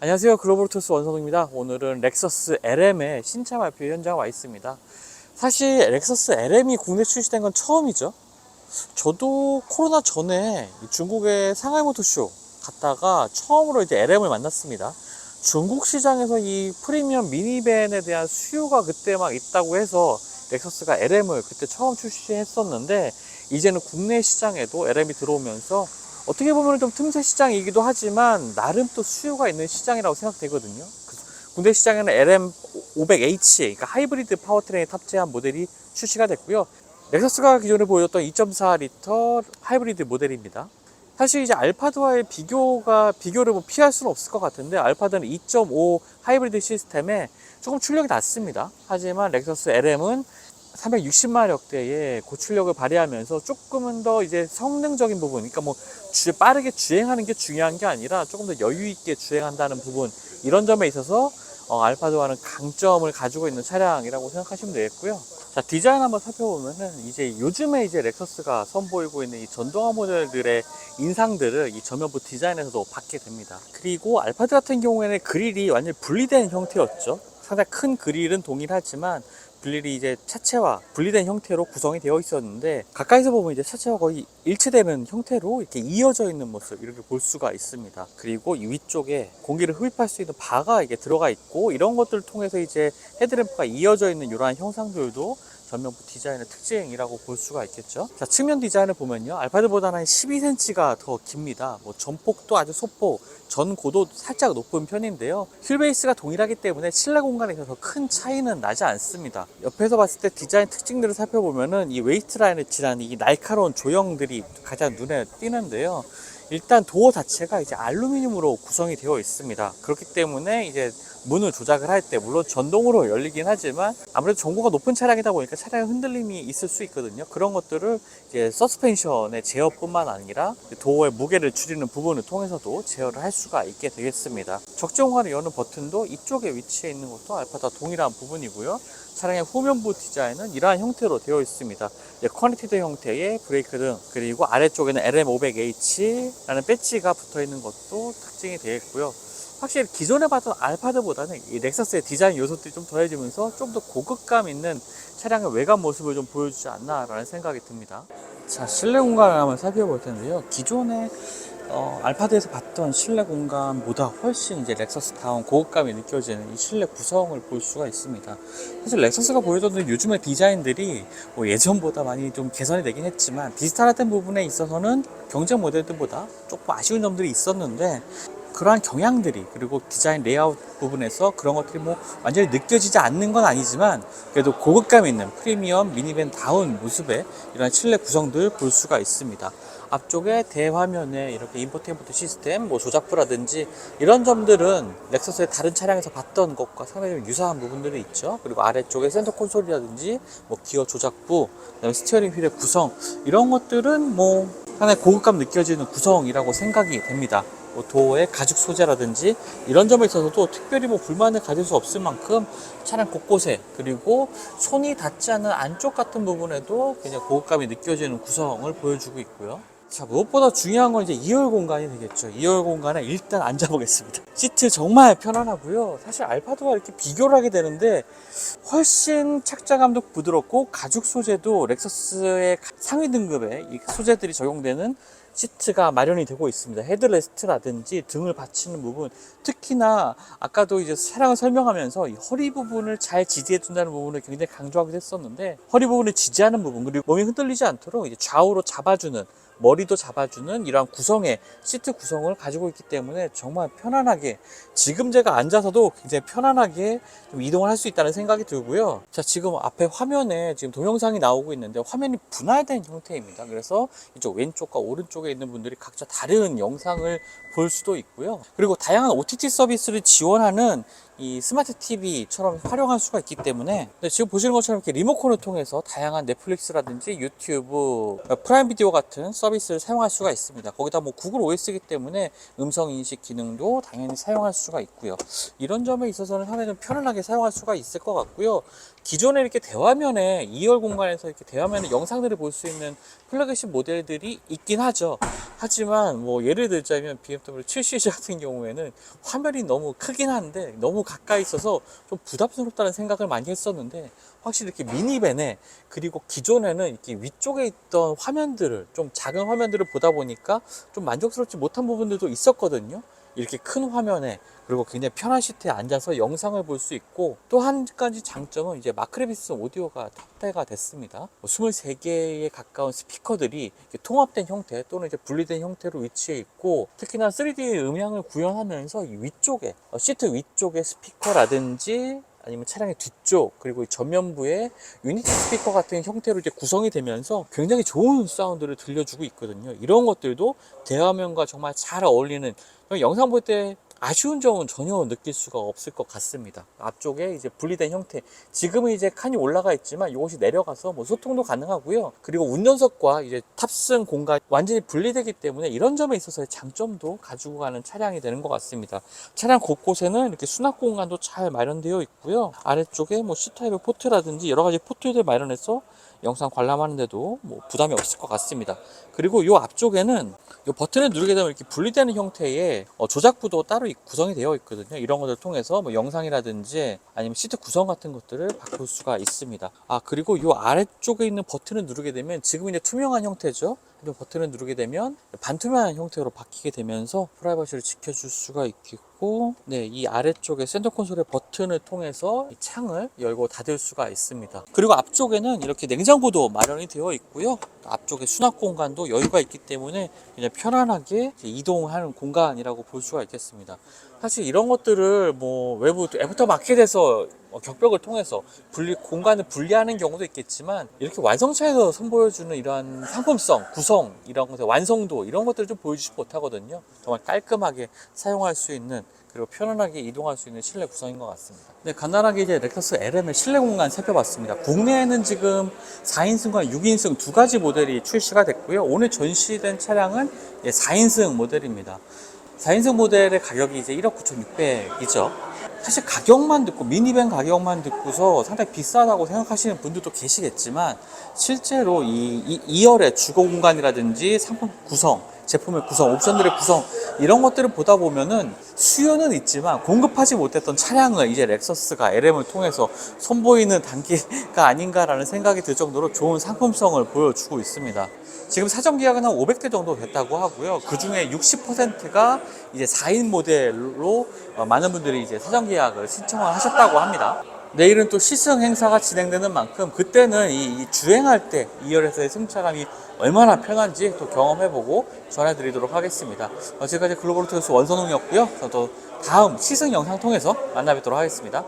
안녕하세요. 글로벌토스 원선우입니다. 오늘은 렉서스 LM의 신차 발표 현장에 와 있습니다. 사실 렉서스 LM이 국내 출시된 건 처음이죠. 저도 코로나 전에 중국의 상하이 모터쇼 갔다가 처음으로 이제 LM을 만났습니다. 중국 시장에서 이 프리미엄 미니밴에 대한 수요가 그때 막 있다고 해서 렉서스가 LM을 그때 처음 출시했었는데, 이제는 국내 시장에도 LM이 들어오면서 어떻게 보면 좀 틈새 시장이기도 하지만 나름 또 수요가 있는 시장이라고 생각되거든요. 국내 시장에는 LM500H, 그러니까 하이브리드 파워트레인 탑재한 모델이 출시가 됐고요. 렉서스가 기존에 보여줬던 2.4L 하이브리드 모델입니다. 사실 이제 알파드와의 비교를 뭐 피할 수는 없을 것 같은데, 알파드는 2.5 하이브리드 시스템에 조금 출력이 낮습니다. 하지만 렉서스 LM은 360마력대의 고출력을 발휘하면서 조금은 더 이제 성능적인 부분, 그러니까 뭐 빠르게 주행하는 게 중요한 게 아니라 조금 더 여유 있게 주행한다는 부분, 이런 점에 있어서 알파드와는 강점을 가지고 있는 차량이라고 생각하시면 되겠고요. 자, 디자인 한번 살펴보면은 이제 요즘에 이제 렉서스가 선보이고 있는 이 전동화 모델들의 인상들을 이 전면부 디자인에서도 받게 됩니다. 그리고 알파드 같은 경우에는 그릴이 완전히 분리된 형태였죠. 상당히 큰 그릴은 동일하지만 그릴이 이제 차체와 분리된 형태로 구성이 되어 있었는데, 가까이서 보면 이제 차체와 거의 일치되는 형태로 이렇게 이어져 있는 모습, 이렇게 볼 수가 있습니다. 그리고 이 위쪽에 공기를 흡입할 수 있는 바가 이게 들어가 있고, 이런 것들을 통해서 이제 헤드램프가 이어져 있는 이러한 형상들도 전면부 디자인의 특징이라고 볼 수가 있겠죠. 자, 측면 디자인을 보면요, 알파드보다는 12cm가 더 깁니다. 뭐 전폭도 아주 소폭, 전 고도도 살짝 높은 편인데요, 휠베이스가 동일하기 때문에 실내 공간에 있어서 큰 차이는 나지 않습니다. 옆에서 봤을 때 디자인 특징들을 살펴보면은 이 웨이스트 라인을 칠한 이 날카로운 조형들이 가장 눈에 띄는데요, 일단 도어 자체가 이제 알루미늄으로 구성이 되어 있습니다. 그렇기 때문에 이제 문을 조작을 할 때, 물론 전동으로 열리긴 하지만 아무래도 전고가 높은 차량이다 보니까 차량에 흔들림이 있을 수 있거든요. 그런 것들을 이제 서스펜션의 제어뿐만 아니라 도어의 무게를 줄이는 부분을 통해서도 제어를 할 수가 있게 되겠습니다. 적재 공간을 여는 버튼도 이쪽에 위치해 있는 것도 알파드와 동일한 부분이고요. 차량의 후면부 디자인은 이러한 형태로 되어 있습니다. 커넥티드 형태의 브레이크 등, 그리고 아래쪽에는 LM500H라는 배지가 붙어 있는 것도 특징이 되겠고요. 확실히 기존에 봤던 알파드보다는 이 렉서스의 디자인 요소들이 좀 더해지면서 좀 더 고급감 있는 차량의 외관 모습을 좀 보여주지 않나라는 생각이 듭니다. 자, 실내 공간을 한번 살펴볼 텐데요. 기존에 알파드에서 봤던 실내 공간보다 훨씬 이제 렉서스다운 고급감이 느껴지는 이 실내 구성을 볼 수가 있습니다. 사실 렉서스가 보여줬던 요즘의 디자인들이 뭐 예전보다 많이 좀 개선이 되긴 했지만, 디지털화된 부분에 있어서는 경쟁 모델들보다 조금 아쉬운 점들이 있었는데, 그러한 경향들이, 그리고 디자인 레이아웃 부분에서 그런 것들이 뭐 완전히 느껴지지 않는 건 아니지만, 그래도 고급감 있는 프리미엄 미니밴 다운 모습의 이런 실내 구성들 볼 수가 있습니다. 앞쪽에 대화면에 이렇게 인포테인먼트 시스템, 뭐 조작부라든지 이런 점들은 렉서스의 다른 차량에서 봤던 것과 상당히 좀 유사한 부분들이 있죠. 그리고 아래쪽에 센터 콘솔이라든지 뭐 기어 조작부, 그다음에 스티어링 휠의 구성, 이런 것들은 뭐 상당히 고급감 느껴지는 구성이라고 생각이 됩니다. 뭐 도어의 가죽 소재라든지 이런 점에 있어서도 특별히 뭐 불만을 가질 수 없을 만큼 차량 곳곳에, 그리고 손이 닿지 않는 안쪽 같은 부분에도 굉장히 고급감이 느껴지는 구성을 보여주고 있고요. 자, 무엇보다 중요한 건 이제 2열 공간이 되겠죠. 2열 공간에 일단 앉아보겠습니다. 시트 정말 편안하고요. 사실 알파드와 이렇게 비교를 하게 되는데 훨씬 착장감도 부드럽고, 가죽 소재도 렉서스의 상위 등급의 이 소재들이 적용되는 시트가 마련이 되고 있습니다. 헤드레스트라든지 등을 받치는 부분, 특히나 아까도 이제 차량을 설명하면서 이 허리 부분을 잘 지지해 준다는 부분을 굉장히 강조하기도 했었는데, 허리 부분을 지지하는 부분, 그리고 몸이 흔들리지 않도록 이제 좌우로 잡아주는, 머리도 잡아주는 이러한 구성의 시트 구성을 가지고 있기 때문에 정말 편안하게, 지금 제가 앉아서도 굉장히 편안하게 좀 이동을 할 수 있다는 생각이 들고요. 자, 지금 앞에 화면에 지금 동영상이 나오고 있는데 화면이 분할된 형태입니다. 그래서 이쪽 왼쪽과 오른쪽에 있는 분들이 각자 다른 영상을 볼 수도 있고요. 그리고 다양한 OTT 서비스를 지원하는 이 스마트 TV처럼 활용할 수가 있기 때문에 지금 보시는 것처럼 이렇게 리모컨을 통해서 다양한 넷플릭스라든지 유튜브, 프라임 비디오 같은 서비스를 사용할 수가 있습니다. 거기다 뭐 구글 OS이기 때문에 음성 인식 기능도 당연히 사용할 수가 있고요. 이런 점에 있어서는 상당히 좀 편안하게 사용할 수가 있을 것 같고요. 기존에 이렇게 대화면에 2열 공간에서 이렇게 대화면에 영상들을 볼 수 있는 플래그십 모델들이 있긴 하죠. 하지만 뭐 예를 들자면 BMW 7 시리즈 같은 경우에는 화면이 너무 크긴 한데 너무 가까이 있어서 좀 부담스럽다는 생각을 많이 했었는데, 확실히 이렇게 미니밴에, 그리고 기존에는 이렇게 위쪽에 있던 화면들을, 좀 작은 화면들을 보다 보니까 좀 만족스럽지 못한 부분들도 있었거든요. 이렇게 큰 화면에, 그리고 굉장히 편한 시트에 앉아서 영상을 볼 수 있고, 또 한 가지 장점은 이제 마크레비스 오디오가 탑재가 됐습니다. 23개에 가까운 스피커들이 통합된 형태 또는 이제 분리된 형태로 위치해 있고, 특히나 3D 음향을 구현하면서 이 위쪽에, 시트 위쪽에 스피커라든지 아니면 차량의 뒤쪽, 그리고 전면부에 유니티 스피커 같은 형태로 이제 구성이 되면서 굉장히 좋은 사운드를 들려주고 있거든요. 이런 것들도 대화면과 정말 잘 어울리는, 영상 볼 때 아쉬운 점은 전혀 느낄 수가 없을 것 같습니다. 앞쪽에 이제 분리된 형태, 지금은 이제 칸이 올라가 있지만 이것이 내려가서 뭐 소통도 가능하고요. 그리고 운전석과 이제 탑승 공간 완전히 분리되기 때문에 이런 점에 있어서의 장점도 가지고 가는 차량이 되는 것 같습니다. 차량 곳곳에는 이렇게 수납 공간도 잘 마련되어 있고요. 아래쪽에 뭐 C타입의 포트라든지 여러 가지 포트들 마련해서 영상 관람하는데도 뭐 부담이 없을 것 같습니다. 그리고 이 앞쪽에는 이 버튼을 누르게 되면 이렇게 분리되는 형태의 조작부도 따로 구성이 되어 있거든요. 이런 것들을 통해서 뭐 영상이라든지 아니면 시트 구성 같은 것들을 바꿀 수가 있습니다. 그리고 이 아래쪽에 있는 버튼을 누르게 되면, 지금 이제 투명한 형태죠. 이 버튼을 누르게 되면 반투명한 형태로 바뀌게 되면서 프라이버시를 지켜줄 수가 있겠고, 네, 이 아래쪽에 센터 콘솔의 버튼을 통해서 이 창을 열고 닫을 수가 있습니다. 그리고 앞쪽에는 이렇게 냉장고도 마련이 되어 있고요. 앞쪽에 수납 공간도 여유가 있기 때문에 그냥 편안하게 이동하는 공간이라고 볼 수가 있겠습니다. 사실 이런 것들을 뭐 외부 애프터마켓에서 격벽을 통해서 공간을 분리하는 경우도 있겠지만, 이렇게 완성차에서 선보여주는 이러한 상품성, 구성, 이런 것들, 완성도, 이런 것들을 좀 보여주지 못하거든요. 정말 깔끔하게 사용할 수 있는, 그리고 편안하게 이동할 수 있는 실내 구성인 것 같습니다. 네, 간단하게 이제 렉서스 LM의 실내 공간 살펴봤습니다. 국내에는 지금 4인승과 6인승 두 가지 모델이 출시가 됐고요. 오늘 전시된 차량은 4인승 모델입니다. 4인승 모델의 가격이 이제 1억 9,600이죠. 사실 가격만 듣고, 미니밴 가격만 듣고서 상당히 비싸다고 생각하시는 분들도 계시겠지만, 실제로 이 2열의 주거 공간이라든지 상품 구성, 제품의 구성, 옵션들의 구성, 이런 것들을 보다 보면은 수요는 있지만 공급하지 못했던 차량을 이제 렉서스가 LM을 통해서 선보이는 단계가 아닌가라는 생각이 들 정도로 좋은 상품성을 보여주고 있습니다. 지금 사전 계약은 한 500대 정도 됐다고 하고요. 그 중에 60%가 이제 4인 모델로 많은 분들이 이제 사전 계약을 신청을 하셨다고 합니다. 내일은 또 시승 행사가 진행되는 만큼, 그때는 이 주행할 때 2열에서의 승차감이 얼마나 편한지 또 경험해보고 전해드리도록 하겠습니다. 지금까지 글로벌 오토교수 원선웅이었고요. 저도 다음 시승 영상 통해서 만나 뵙도록 하겠습니다.